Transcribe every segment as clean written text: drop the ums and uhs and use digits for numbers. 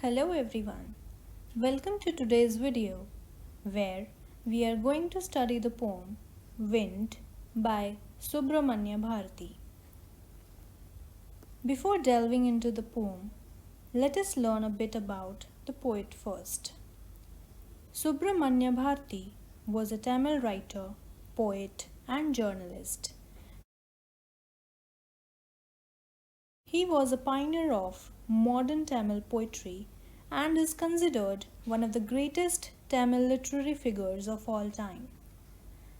Hello everyone, welcome to today's video where we are going to study the poem Wind by Subramanya Bharati. Before delving into the poem, let us learn a bit about the poet first. Subramanya Bharati was a Tamil writer, poet and journalist. He was a pioneer of modern Tamil poetry and is considered one of the greatest Tamil literary figures of all time.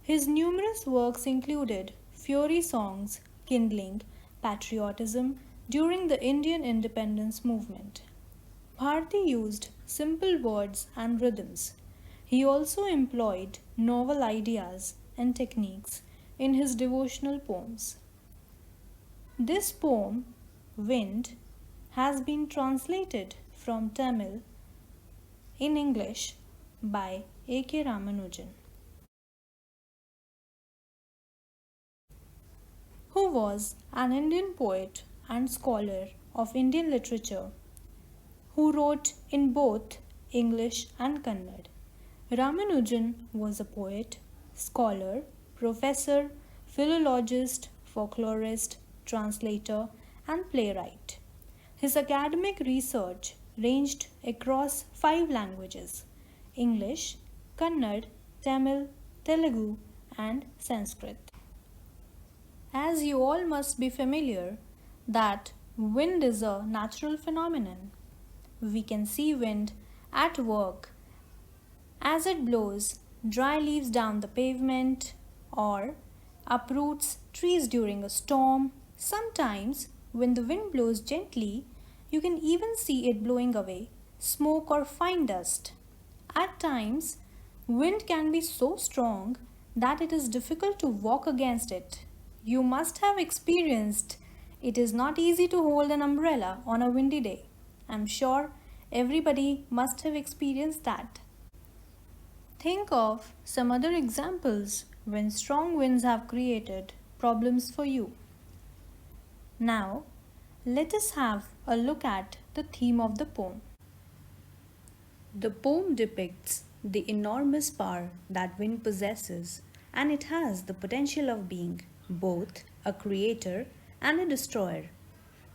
His numerous works included fury songs kindling patriotism during the Indian independence movement. Bharati used simple words and rhythms. He also employed novel ideas and techniques in his devotional poems. This poem, Wind, has been translated from Tamil in English by A.K. Ramanujan, who was an Indian poet and scholar of Indian literature who wrote in both English and Kannada. Ramanujan was a poet, scholar, professor, philologist, folklorist, translator, and playwright. His academic research ranged across 5 languages: English, Kannada, Tamil, Telugu, and Sanskrit. As you all must be familiar that wind is a natural phenomenon. We can see wind at work as it blows dry leaves down the pavement or uproots trees during a storm. Sometimes, when the wind blows gently, you can even see it blowing away smoke or fine dust. At times, wind can be so strong that it is difficult to walk against it. You must have experienced it is not easy to hold an umbrella on a windy day. I'm sure everybody must have experienced that. Think of some other examples when strong winds have created problems for you. Now, let us have a look at the theme of the poem. The poem depicts the enormous power that wind possesses, and it has the potential of being both a creator and a destroyer.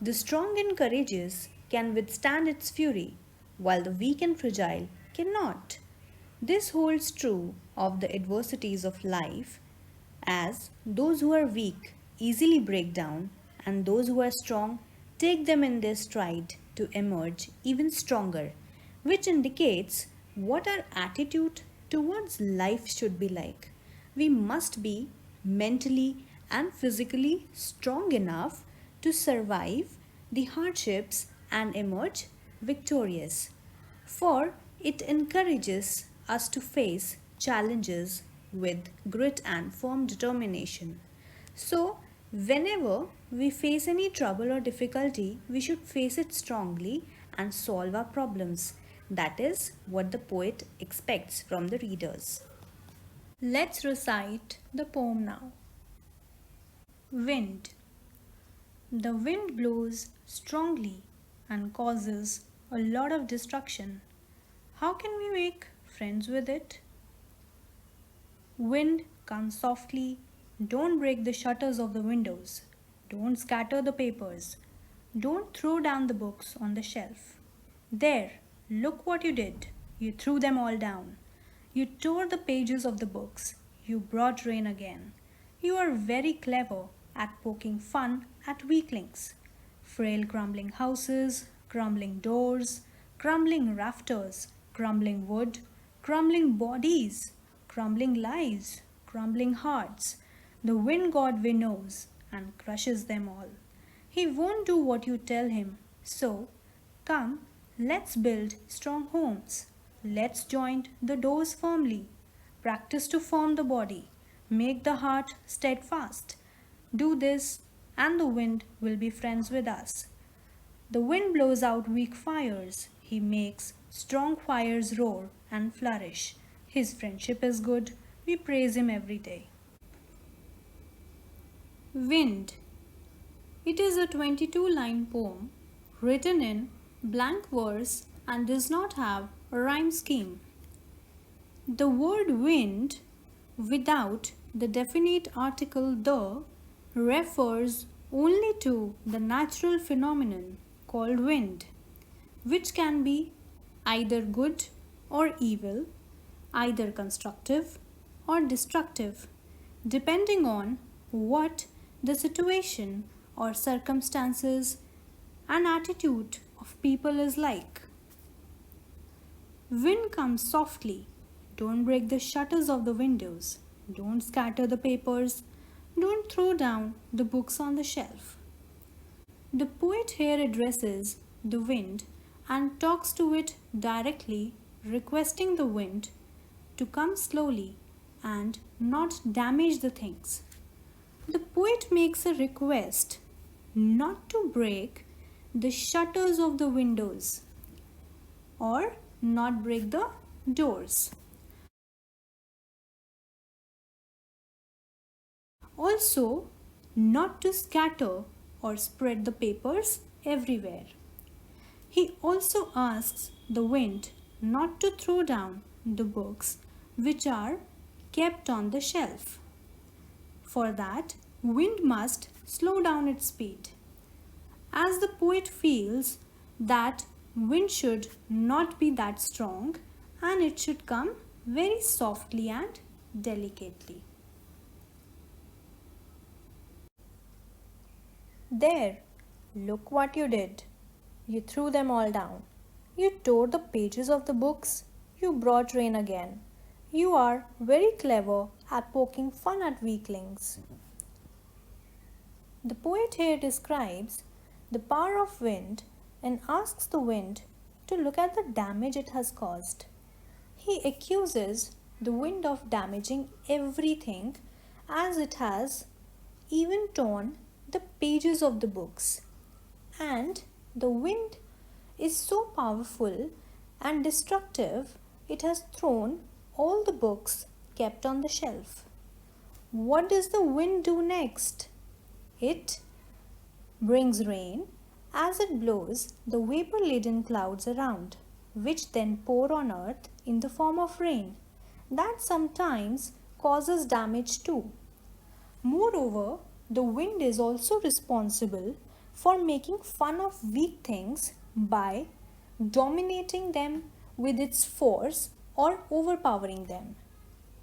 The strong and courageous can withstand its fury, while the weak and fragile cannot. This holds true of the adversities of life, as those who are weak easily break down, and those who are strong take them in their stride to emerge even stronger, which indicates what our attitude towards life should be like. We must be mentally and physically strong enough to survive the hardships and emerge victorious. For it encourages us to face challenges with grit and firm determination. So, whenever we face any trouble or difficulty, we should face it strongly and solve our problems. That is what the poet expects from the readers. Let's recite the poem now. Wind. The wind blows strongly and causes a lot of destruction. How can we make friends with it? Wind comes softly. Don't break the shutters of the windows. Don't scatter the papers. Don't throw down the books on the shelf. There, look what you did. You threw them all down. You tore the pages of the books. You brought rain again. You are very clever at poking fun at weaklings. Frail crumbling houses, crumbling doors, crumbling rafters, crumbling wood, crumbling bodies, crumbling lives, crumbling hearts. The wind god winnows and crushes them all. He won't do what you tell him. So, come, let's build strong homes. Let's joint the doors firmly. Practice to form the body. Make the heart steadfast. Do this, and the wind will be friends with us. The wind blows out weak fires. He makes strong fires roar and flourish. His friendship is good. We praise him every day. Wind. It is a 22-line poem written in blank verse and does not have a rhyme scheme. The word wind without the definite article the refers only to the natural phenomenon called wind, which can be either good or evil, either constructive or destructive, depending on what the situation or circumstances and attitude of people is like. Wind comes softly. Don't break the shutters of the windows. Don't scatter the papers. Don't throw down the books on the shelf. The poet here addresses the wind and talks to it directly, requesting the wind to come slowly and not damage the things. The poet makes a request not to break the shutters of the windows or not break the doors. Also, not to scatter or spread the papers everywhere. He also asks the wind not to throw down the books which are kept on the shelf. For that, wind must slow down its speed. As the poet feels that wind should not be that strong and it should come very softly and delicately. There, look what you did. You threw them all down. You tore the pages of the books. You brought rain again. You are very clever at poking fun at weaklings. The poet here describes the power of wind and asks the wind to look at the damage it has caused. He accuses the wind of damaging everything as it has even torn the pages of the books. And the wind is so powerful and destructive, it has thrown all the books kept on the shelf. What does the wind do next? It brings rain as it blows the vapor laden clouds around, which then pour on earth in the form of rain. That sometimes causes damage too. Moreover, the wind is also responsible for making fun of weak things by dominating them with its force or overpowering them.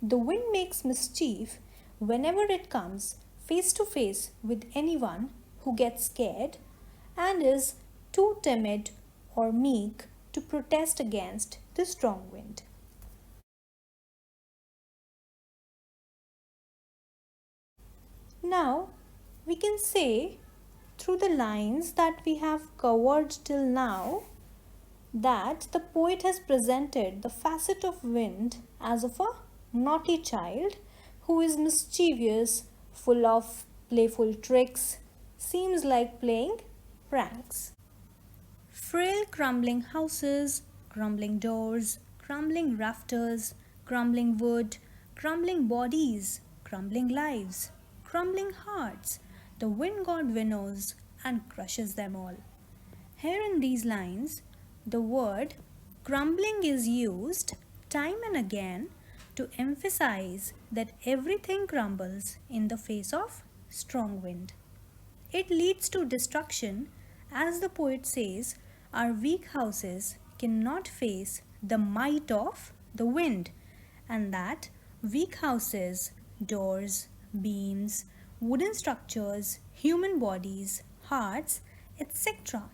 The wind makes mischief whenever it comes face to face with anyone who gets scared and is too timid or meek to protest against the strong wind. Now, we can say through the lines that we have covered till now that the poet has presented the facet of wind as of a naughty child who is mischievous, full of playful tricks, seems like playing pranks. Frail crumbling houses, crumbling doors, crumbling rafters, crumbling wood, crumbling bodies, crumbling lives, crumbling hearts. The wind god winnows and crushes them all. Here in these lines, the word crumbling is used time and again to emphasize that everything crumbles in the face of strong wind. It leads to destruction, as the poet says, our weak houses cannot face the might of the wind, and that weak houses, doors, beams, wooden structures, human bodies, hearts, etc.,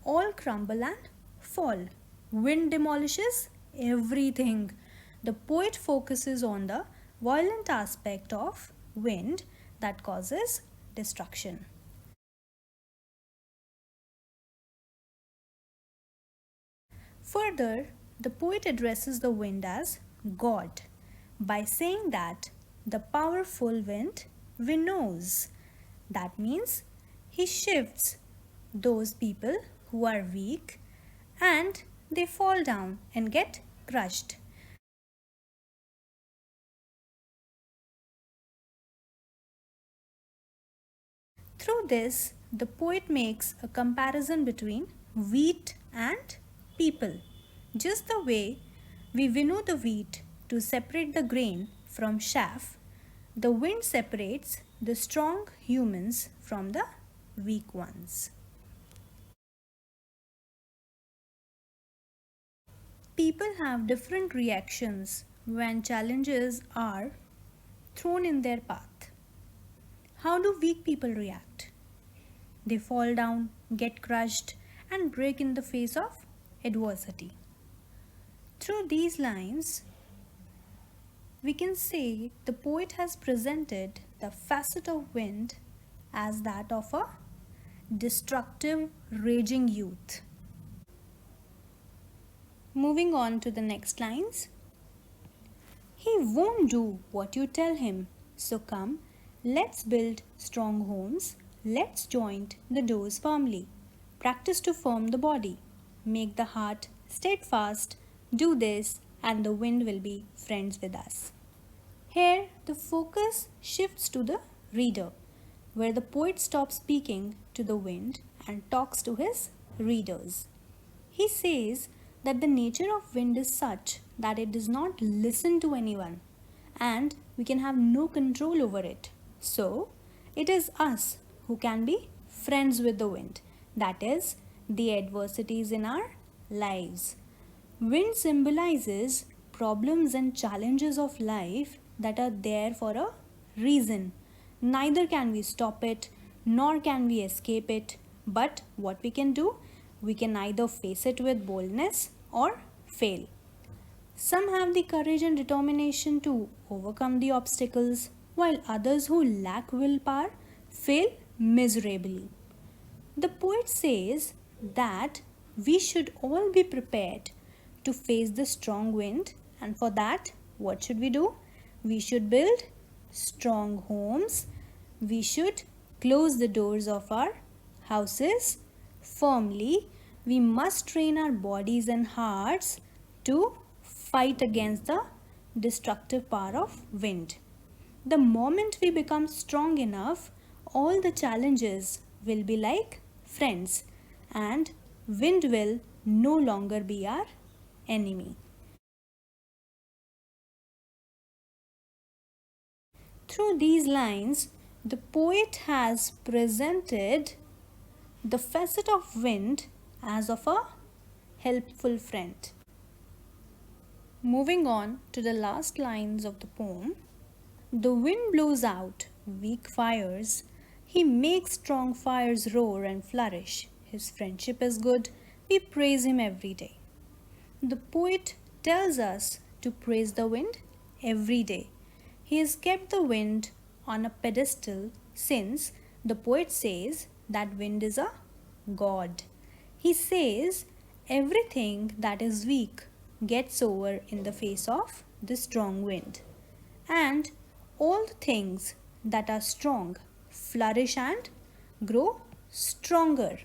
all crumble and fall. Wind demolishes everything. The poet focuses on the violent aspect of wind that causes destruction. Further, the poet addresses the wind as God by saying that the powerful wind winnows. That means he shifts those people who are weak and they fall down and get crushed. Through this, the poet makes a comparison between wheat and people. Just the way we winnow the wheat to separate the grain from chaff, the wind separates the strong humans from the weak ones. People have different reactions when challenges are thrown in their path. How do weak people react? They fall down, get crushed, and break in the face of adversity. Through these lines, we can say the poet has presented the facet of wind as that of a destructive, raging youth. Moving on to the next lines. He won't do what you tell him, so come, let's build strong homes, let's joint the doors firmly. Practice to firm the body, make the heart steadfast, do this, and the wind will be friends with us. Here, the focus shifts to the reader, where the poet stops speaking to the wind and talks to his readers. He says that the nature of wind is such that it does not listen to anyone and we can have no control over it. So, it is us who can be friends with the wind, that is, the adversities in our lives. Wind symbolizes problems and challenges of life that are there for a reason. Neither can we stop it nor can we escape it, but what we can do, we can either face it with boldness or fail. Some have the courage and determination to overcome the obstacles, while others who lack willpower fail miserably. The poet says that we should all be prepared to face the strong wind, and for that, what should we do? We should build strong homes. We should close the doors of our houses firmly. We must train our bodies and hearts to fight against the destructive power of wind. The moment we become strong enough, all the challenges will be like friends and wind will no longer be our enemy. Through these lines, the poet has presented the facet of wind as of a helpful friend. Moving on to the last lines of the poem. The wind blows out weak fires. He makes strong fires roar and flourish. His friendship is good. We praise him every day. The poet tells us to praise the wind every day. He has kept the wind on a pedestal since the poet says that wind is a god. He says everything that is weak gets over in the face of the strong wind, and all the things that are strong flourish and grow stronger.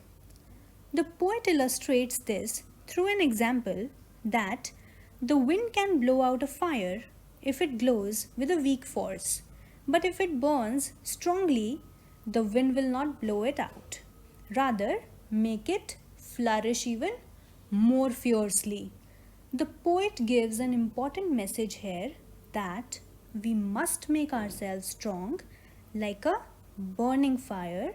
The poet illustrates this through an example that the wind can blow out a fire if it glows with a weak force, but if it burns strongly, the wind will not blow it out. Rather, make it flourish even more fiercely. The poet gives an important message here that we must make ourselves strong like a burning fire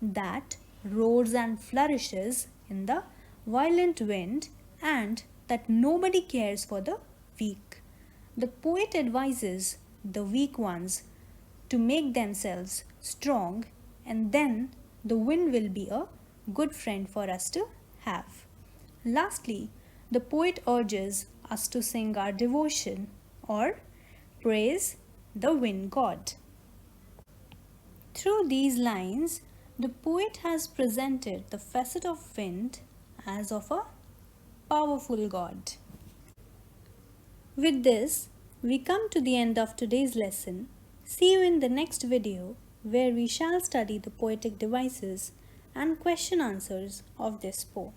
that roars and flourishes in the violent wind, and that nobody cares for the weak. The poet advises the weak ones to make themselves strong, and then the wind will be a good friend for us to have. Lastly, the poet urges us to sing our devotion or praise the wind god. Through these lines, the poet has presented the facet of wind as of a powerful god. With this, we come to the end of today's lesson. See you in the next video, where we shall study the poetic devices and question answers of this poem.